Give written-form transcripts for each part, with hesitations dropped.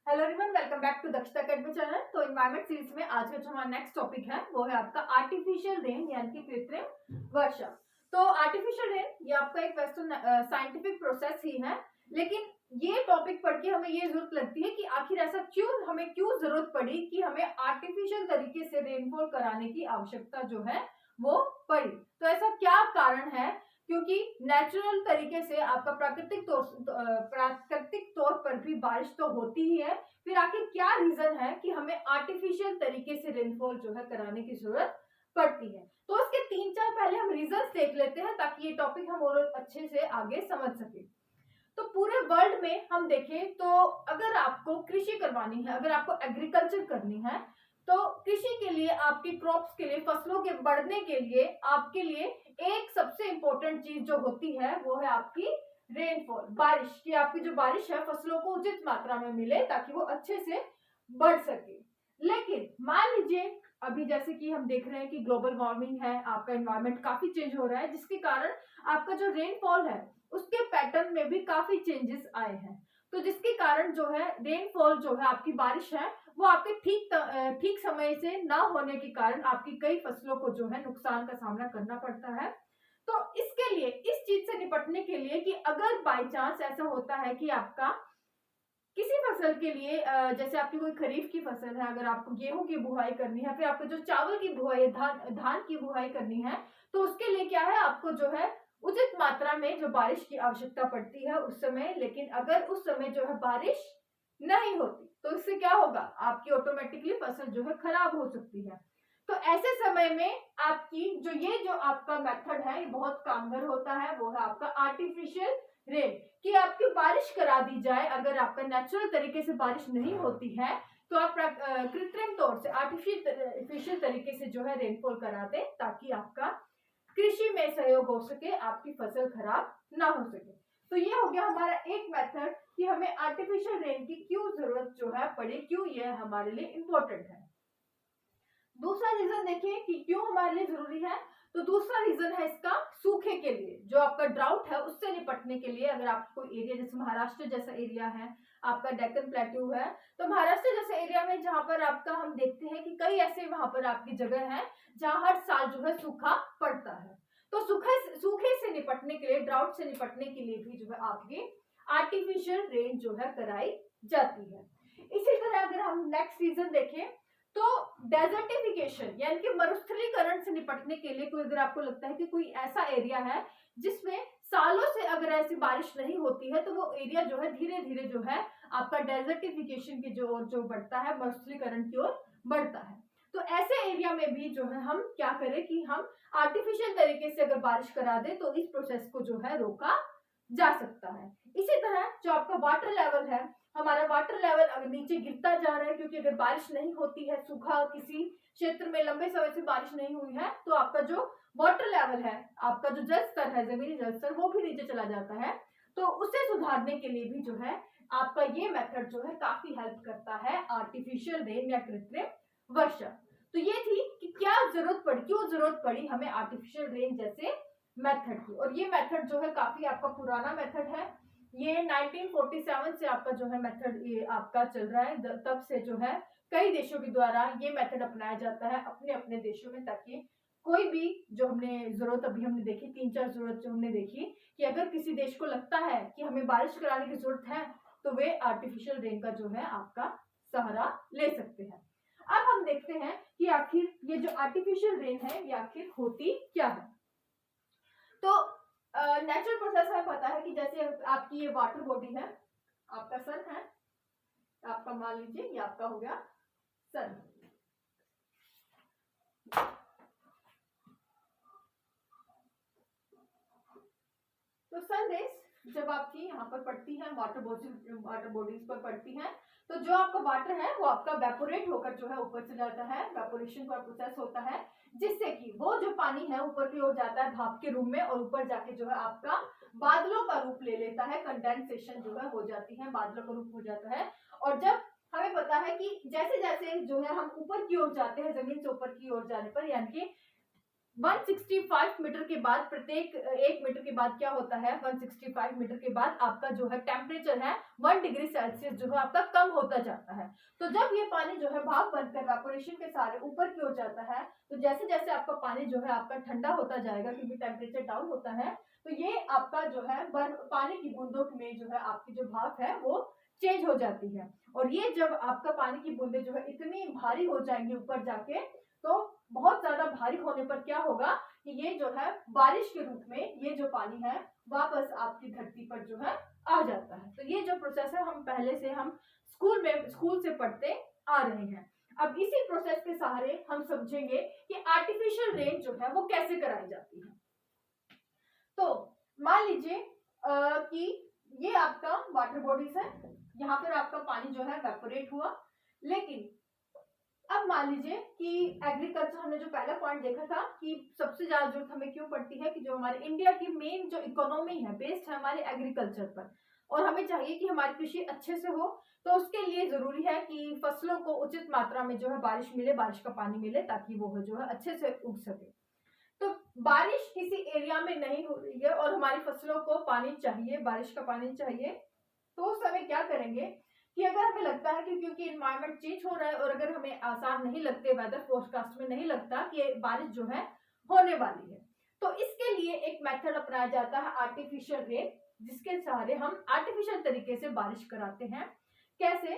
Hello everyone, welcome back to Dakshata academy channel. तो environment series में आज का जो हमारा नेक्स्ट टॉपिक है वो है आपका आर्टिफिशियल रेन यानी कि कृत्रिम वर्षा। तो आर्टिफिशियल रेन ये आपका एक वेस्टर्न साइंटिफिक प्रोसेस ही है, लेकिन ये टॉपिक पढ़ के हमें ये जरूरत लगती है कि आखिर ऐसा क्यों जरूरत पड़ी कि हमें आर्टिफिशियल तरीके से रेनफॉल कराने की आवश्यकता जो है वो पड़ी। तो ऐसा क्या कारण है? क्योंकि नेचुरल तरीके से आपका प्राकृतिक तौर पर भी बारिश तो होती ही है, फिर आखिर क्या रीजन है कि हमें आर्टिफिशियल तरीके से रेनफॉल जो है कराने की जरूरत पड़ती है। तो उसके 3-4 पहले हम रीजन देख लेते हैं ताकि ये टॉपिक हम और अच्छे से आगे समझ सके। तो पूरे वर्ल्ड में हम देखें तो अगर आपको कृषि करवानी है, अगर आपको एग्रीकल्चर करनी है, तो कृषि के लिए, आपकी क्रॉप्स के लिए, फसलों के बढ़ने के लिए आपके लिए एक सबसे इंपॉर्टेंट चीज जो होती है वो है आपकी रेनफॉल, बारिश की। आपकी जो बारिश है फसलों को उचित मात्रा में मिले ताकि वो अच्छे से बढ़ सके। लेकिन मान लीजिए अभी जैसे कि हम देख रहे हैं कि ग्लोबल वार्मिंग है, आपका एनवायरमेंट काफी चेंज हो रहा है, जिसके कारण आपका जो रेनफॉल है उसके पैटर्न में भी काफी चेंजेस आए हैं। तो जिसके कारण जो है रेनफॉल जो है, आपकी बारिश है, वो आपके ठीक समय से ना होने के कारण आपकी कई फसलों को जो है नुकसान का सामना करना पड़ता है। तो इसके लिए, इस चीज से निपटने के लिए कि अगर बाय चांस ऐसा होता है कि आपका किसी फसल के लिए जैसे आपकी कोई खरीफ की फसल है, अगर आपको गेहूं की बुआई करनी है, फिर आपको जो चावल की बुआई है, धान की बुआई करनी है, तो उसके लिए क्या है, आपको जो है उचित मात्रा में जो बारिश की आवश्यकता पड़ती है उस समय। लेकिन अगर उस समय जो है बारिश नहीं होती तो इससे क्या होगा, आपकी ऑटोमेटिकली फसल जो है खराब हो सकती है। तो ऐसे समय में आपकी जो आपका मेथड है ये बहुत कामगार होता है, वो है आपका आर्टिफिशियल रेन, कि आपकी बारिश करा दी जाए। अगर आपका नेचुरल तरीके से बारिश नहीं होती है तो आप कृत्रिम तौर से आर्टिफिशियल तरीके से जो है रेनफॉल करा दें ताकि आपका कृषि में सहयोग हो सके, आपकी फसल खराब ना हो सके। तो ये हो गया हमारा एक मेथड कि हमें आर्टिफिशियल रेन की क्यों जरूरत जो है पड़े, क्यों ये हमारे लिए इंपॉर्टेंट है। दूसरा रीजन देखिए कि क्यों हमारे लिए जरूरी है। तो दूसरा रीजन है इसका सूखे के लिए, जो आपका ड्राउट है उससे निपटने के लिए। अगर आपको कोई एरिया जैसे महाराष्ट्र जैसा एरिया है, आपका डेक्कन प्लेट्यू है, तो महाराष्ट्र जैसे एरिया में जहां पर आपका हम देखते हैं कि कई ऐसे वहां पर आपकी जगह है जहां हर साल जो है सूखा पड़ता है। तो सूखे से निपटने के लिए, ड्राउट से निपटने के लिए भी जो है आपकी आर्टिफिशियल रेन जो है कराई जाती है। इसी तरह अगर हम नेक्स्ट रीजन देखें तो डेजर्टिफिकेशन यानी कि मरुस्थलीकरण से निपटने के लिए, कोई अगर आपको लगता है कि कोई ऐसा एरिया है जिसमें सालों से अगर ऐसी बारिश नहीं होती है, तो वो एरिया जो है धीरे धीरे जो है आपका डेजर्टिफिकेशन की जो बढ़ता है, मरुस्थलीकरण की ओर बढ़ता है। तो ऐसे एरिया में भी जो है हम क्या करें कि हम आर्टिफिशियल तरीके से अगर बारिश करा दे तो इस प्रोसेस को जो है रोका जा सकता है। इसी तरह जो आपका वाटर लेवल है, हमारा वाटर लेवल अगर नीचे गिरता जा रहा है, क्योंकि अगर बारिश नहीं होती है, सूखा किसी क्षेत्र में लंबे समय से बारिश नहीं हुई है, तो आपका जो वाटर लेवल है, आपका जो जल स्तर है, जमीनी जल स्तर, वो भी नीचे चला जाता है। तो उसे सुधारने के लिए भी जो है आपका ये मेथड जो है काफी हेल्प करता है, आर्टिफिशियल रेन या कृत्रिम वर्षा। तो ये थी कि क्यों जरूरत पड़ी हमें आर्टिफिशियल रेन जैसे मेथड की। और ये मेथड जो है काफी आपका पुराना मेथड है, ये 1947 से आपका जो है मेथड ये आपका चल रहा है। तब से जो है कई देशों के द्वारा ये मेथड अपनाया जाता है अपने अपने देशों में, ताकि कोई भी जो हमने जरूरत अभी हमने देखी, 3-4 जरूरत जो हमने देखी, कि अगर किसी देश को लगता है कि हमें बारिश कराने की जरूरत है तो वे आर्टिफिशियल रेन का जो है आपका सहारा ले सकते हैं। अब हम देखते हैं कि आखिर ये जो आर्टिफिशियल रेन है ये आखिर होती क्या है। तो नेचुरल प्रोसेस हमें पता है कि जैसे आपकी ये वाटर बॉडी है, आपका सन है, आपका मान लीजिए ये आपका हो गया सन। तो सन रेस जब आपकी यहाँ पर पड़ती है, वाटर बॉडीज पर पड़ती है, तो जो आपका वाटर है वो आपका वेपोरेट होकर जो है ऊपर से जाता है, वेपोरेशन का प्रोसेस होता है, जिससे कि वो जो पानी है ऊपर की ओर जाता है भाप के रूप में, और ऊपर जाके जो है आपका बादलों का रूप ले लेता है, कंडेंसेशन जो है हो जाती है, बादलों का रूप हो जाता है। और जब हमें पता है कि जैसे जैसे जो है हम ऊपर की ओर जाते हैं, जमीन से ऊपर की ओर जाने पर, यानी कि 165 मीटर के बाद, प्रत्येक 1 मीटर के बाद क्या होता है, 165 मीटर के बाद आपका जो है टेम्परेचर है 1 डिग्री सेल्सियस जो है आपका कम होता जाता है। तो जब ये पानी जो है भाप बनकर इवेपोरेशन के सारे ऊपर की ओर जाता है, तो जैसे जैसे आपका पानी जो है आपका ठंडा होता जाएगा क्योंकि टेम्परेचर डाउन होता है, तो ये आपका जो है पानी की बूंदों में जो है आपकी जो भाप है वो चेंज हो जाती है। और ये जब आपका पानी की बूंदे जो है इतनी भारी हो जाएंगी ऊपर जाके, तो बहुत ज्यादा भारी होने पर क्या होगा कि ये जो है बारिश के रूप में ये जो पानी है वापस आपकी धरती पर जो है आ जाता है। तो ये जो प्रोसेस है हम पहले से हम स्कूल से पढ़ते आ रहे हैं। अब इसी प्रोसेस के सहारे हम समझेंगे कि आर्टिफिशियल रेन जो है वो कैसे कराई जाती है। तो मान लीजिए कि ये आपका वाटर बॉडीज है, यहाँ पर आपका पानी जो है वेपोरेट हुआ, लेकिन अब मान लीजिए कि एग्रीकल्चर, हमने जो पहला पॉइंट देखा था कि सबसे ज्यादा जरूरत हमें क्यों पड़ती है कि जो हमारे इंडिया की मेन जो इकोनॉमी है बेस्ड है हमारे एग्रीकल्चर पर, और हमें चाहिए कि हमारी कृषि अच्छे से हो, तो उसके लिए जरूरी है कि फसलों को उचित मात्रा में जो है बारिश मिले, बारिश का पानी मिले, ताकि वो जो है अच्छे से उग सके। तो बारिश किसी एरिया में नहीं हो रही है और हमारी फसलों को पानी चाहिए, बारिश का पानी चाहिए, तो उस समय क्या करेंगे कि अगर हमें लगता है कि क्योंकि एनवायरनमेंट चेंज हो रहा है और अगर हमें आसार नहीं लगते, वेदर फोरकास्ट में नहीं लगता कि बारिश जो है होने वाली है, तो इसके लिए एक मेथड अपनाया जाता है आर्टिफिशियल रेन, जिसके सहारे हम आर्टिफिशियल तरीके से बारिश कराते हैं। कैसे?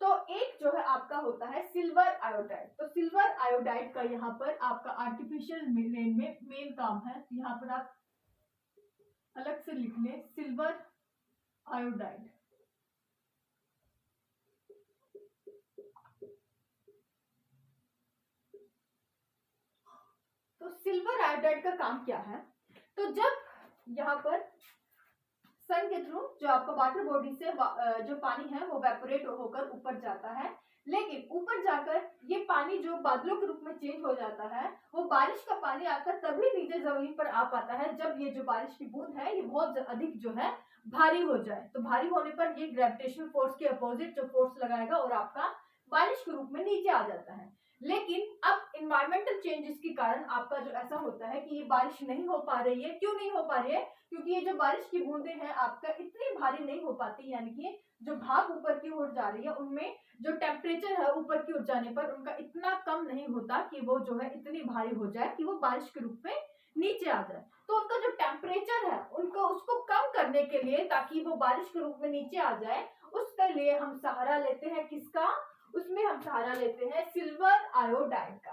तो एक जो है आपका होता है सिल्वर आयोडाइड। तो सिल्वर आयोडाइड का यहाँ पर आपका आर्टिफिशियल रेन में मेन काम है, यहाँ पर आप अलग से लिख लें सिल्वर आयोडाइड। तो सिल्वर आयोडाइड का काम क्या है? तो जब यहाँ पर सन के थ्रू जो आपका वाटर बॉडी से जो पानी है वो वेपोरेट होकर ऊपर जाता है, लेकिन ऊपर जाकर ये पानी जो बादलों के रूप में चेंज हो जाता है, वो बारिश का पानी आकर तभी नीचे जमीन पर आ पाता है जब ये जो बारिश की बूंद है ये बहुत अधिक जो है भारी हो जाए। तो भारी होने पर ये ग्रेविटेशनल फोर्स के अपोजिट जो फोर्स लगाएगा और आपका बारिश के रूप में नीचे आ जाता है। लेकिन अब इन्वायरमेंटल चेंजेस के कारण आपका जो ऐसा होता है कि ये बारिश नहीं हो पा रही है। क्यों नहीं हो पा रही है? क्योंकि ये जो बारिश की बूंदे हैं आपका इतनी भारी नहीं हो पाती, यानी कि जो भाप ऊपर की ओर जा रही है उनमें जो टेम्परेचर है ऊपर की ओर जाने पर उनका इतना कम नहीं होता कि वो जो है इतनी भारी हो जाए कि वो बारिश के रूप में नीचे आ जाए। तो उनका जो टेम्परेचर है उनको उसको कम करने के लिए, ताकि वो बारिश के रूप में नीचे आ जाए, उसके लिए हम सहारा लेते हैं किसका? उसमें हम सहारा लेते हैं सिल्वर आयोडाइड का।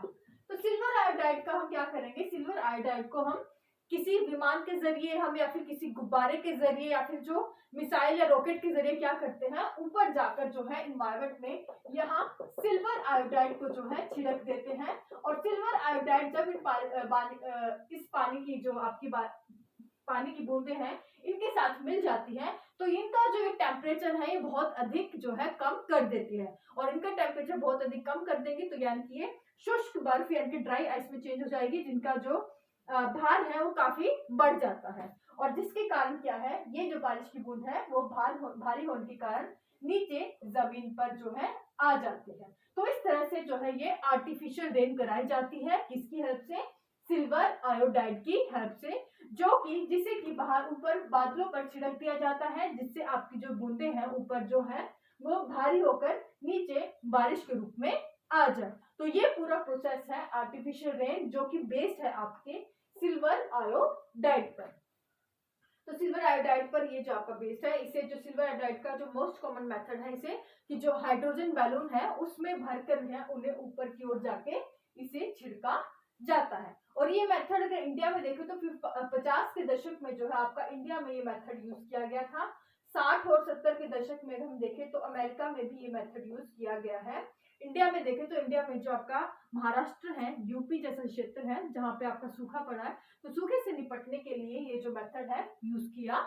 तो सिल्वर आयोडाइड का हम क्या करेंगे? सिल्वर आयोडाइड को हम किसी विमान के जरिए हम या फिर किसी गुब्बारे के जरिए या फिर जो मिसाइल या रॉकेट के जरिए क्या करते हैं, ऊपर जाकर जो है एनवायरनमेंट में यहाँ सिल्वर आयोडाइड को जो है छिड़क देते हैं। और सिल्वर आयोडाइड जब इस पानी की जो आपकी पानी की बूंदे हैं इनके साथ मिल जाती है, तो इनका जो टेम्परेचर है ये बहुत अधिक जो है कम कर देती है। और इनका टेम्परेचर बहुत अधिक कम कर देंगे तो यानी कि ये शुष्क बर्फ यानी कि ड्राई आइस में चेंज हो जाएगी, जिनका जो भार है वो काफी बढ़ जाता है। और जिसके कारण क्या है, ये जो बारिश की बूंद है वो भारी होने के कारण नीचे जमीन पर जो है आ जाती है। तो इस तरह से जो है ये आर्टिफिशियल रेन कराई जाती है, किसकी हेल्प से? सिल्वर आयोडाइड की हेल्प से, जो कि जिसे कि बाहर ऊपर बादलों पर छिड़क दिया जाता है, जिससे आपकी जो बूंदे हैं ऊपर जो है वो भारी होकर नीचे बारिश के रूप में आ जाए। तो ये पूरा प्रोसेस है आर्टिफिशियल रेन, जो कि बेस्ड है आपके सिल्वर आयोडाइड पर। तो सिल्वर आयोडाइड पर ये जो आपका बेस्ड है, इसे जो सिल्वर आयोडाइड का जो मोस्ट कॉमन मेथड है इसे कि जो हाइड्रोजन बैलून है उसमें भरकर है उन्हें ऊपर की ओर जाके इसे छिड़का जाता है। और ये मेथड अगर इंडिया में देखें तो फिर 50 के दशक में जो है आपका इंडिया में ये मेथड यूज किया गया था। 60 और 70 के दशक में हम देखें तो अमेरिका में भी ये मेथड यूज किया गया है। इंडिया में देखें तो इंडिया में जो आपका महाराष्ट्र है, यूपी जैसा क्षेत्र है जहाँ पे आपका सूखा पड़ा है, तो सूखे से निपटने के लिए ये जो मेथड है यूज किया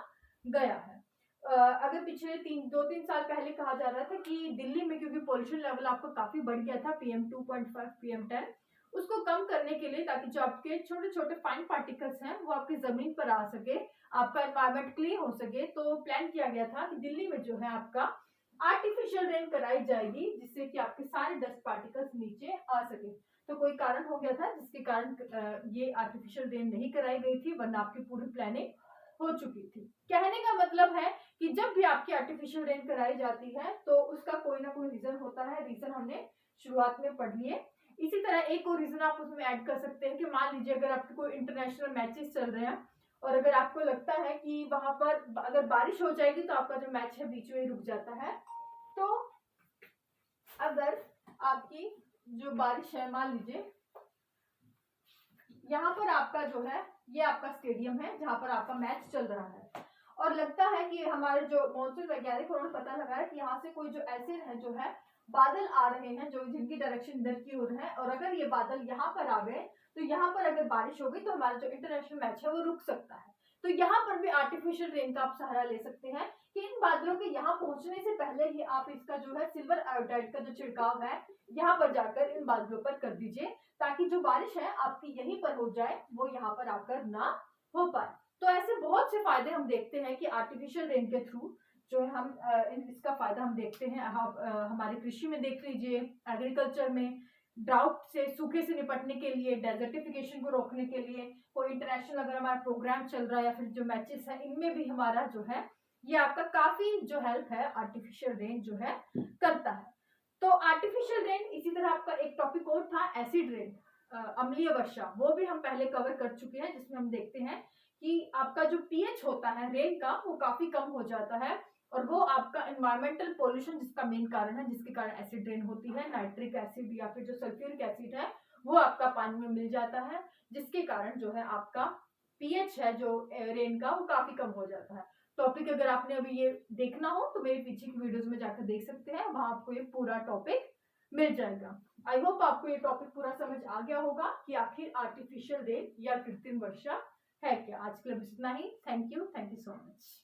गया है। अगर पिछले 2-3 साल पहले कहा जा रहा था कि दिल्ली में क्योंकि पोल्यूशन लेवल आपका काफी बढ़ गया था, PM 2.5 PM 10, उसको कम करने के लिए ताकि जो आपके छोटे छोटे फाइन पार्टिकल्स हैं वो आपकी जमीन पर आ सके, आपका एनवायरमेंट क्लीन हो सके, तो प्लान किया गया था कि दिल्ली में जो है आपका आर्टिफिशियल रेन कराई जाएगी, जिससे कि आपके सारे डस्ट पार्टिकल्स नीचे आ सके। तो कोई कारण हो गया था जिसके कारण ये आर्टिफिशियल रेन नहीं कराई गई थी, वरना आपकी पूरी प्लानिंग हो चुकी थी। कहने का मतलब है कि जब भी आपकी आर्टिफिशियल रेन कराई जाती है तो उसका कोई ना कोई रीजन होता है। रीजन हमने शुरुआत में पढ़ लिए। इसी तरह एक और रीजन आप उसमें ऐड कर सकते हैं कि मान लीजिए अगर आपके कोई इंटरनेशनल मैचेस चल रहे हैं और अगर आपको लगता है कि वहां पर अगर बारिश हो जाएगी तो आपका जो मैच है बीच में ही रुक जाता है। तो अगर आपकी जो बारिश है, मान लीजिए यहाँ पर आपका जो है ये आपका स्टेडियम है जहां पर आपका मैच चल रहा है और लगता है कि हमारे जो मॉनसून वैज्ञानिक उन्होंने पता लगाया कि यहाँ से कोई जो ऐसे है जो है बादल आ रहे हैं जो जिनकी डायरेक्शन इधर की ओर है, और अगर ये बादल यहाँ पर आ गए तो यहाँ पर अगर बारिश हो गई तो हमारा जो इंटरनेशनल मैच है वो रुक सकता है। तो यहाँ पर भी आर्टिफिशियल रेन का आप सहारा ले सकते हैं कि इन बादलों के यहाँ पहुंचने से पहले ही आप इसका जो है सिल्वर आयोडाइड का जो छिड़काव है यहाँ पर जाकर इन बादलों पर कर दीजिए, ताकि जो बारिश है आपकी यहीं पर हो जाए, वो यहाँ पर आकर ना हो पाए। तो ऐसे बहुत से फायदे हम देखते हैं कि आर्टिफिशियल रेन के थ्रू जो है हम इसका फायदा हम देखते हैं। हमारे कृषि में देख लीजिए, एग्रीकल्चर में, ड्राउट से, सूखे से निपटने के लिए, डेजर्टिफिकेशन को रोकने के लिए, कोई इंटरनेशनल अगर हमारा प्रोग्राम चल रहा है या फिर जो मैचेस है इनमें भी हमारा जो है ये आपका काफी जो हेल्प है आर्टिफिशियल रेन जो है करता है। तो आर्टिफिशियल रेन, इसी तरह आपका एक टॉपिक और था एसिड रेन, अम्लीय वर्षा, वो भी हम पहले कवर कर चुके हैं, जिसमें हम देखते हैं कि आपका जो पीएच होता है रेन का वो काफी कम हो जाता है और वो आपका एनवायरमेंटल पोल्यूशन जिसका मेन कारण है, जिसके कारण एसिड रेन होती है। नाइट्रिक एसिड या फिर जो सल्फ्यूरिक एसिड है वो आपका पानी में मिल जाता है, जिसके कारण जो है आपका पीएच है जो रेन का वो काफी कम हो जाता है। टॉपिक अगर आपने अभी ये देखना हो तो मेरे पीछे की वीडियोस में जाकर देख सकते हैं, वहां आपको ये पूरा टॉपिक मिल जाएगा। आई होप आपको ये टॉपिक पूरा समझ आ गया होगा कि आखिर आर्टिफिशियल रेन या कृत्रिम वर्षा है क्या। आज के लिए इतना ही। Thank you so much.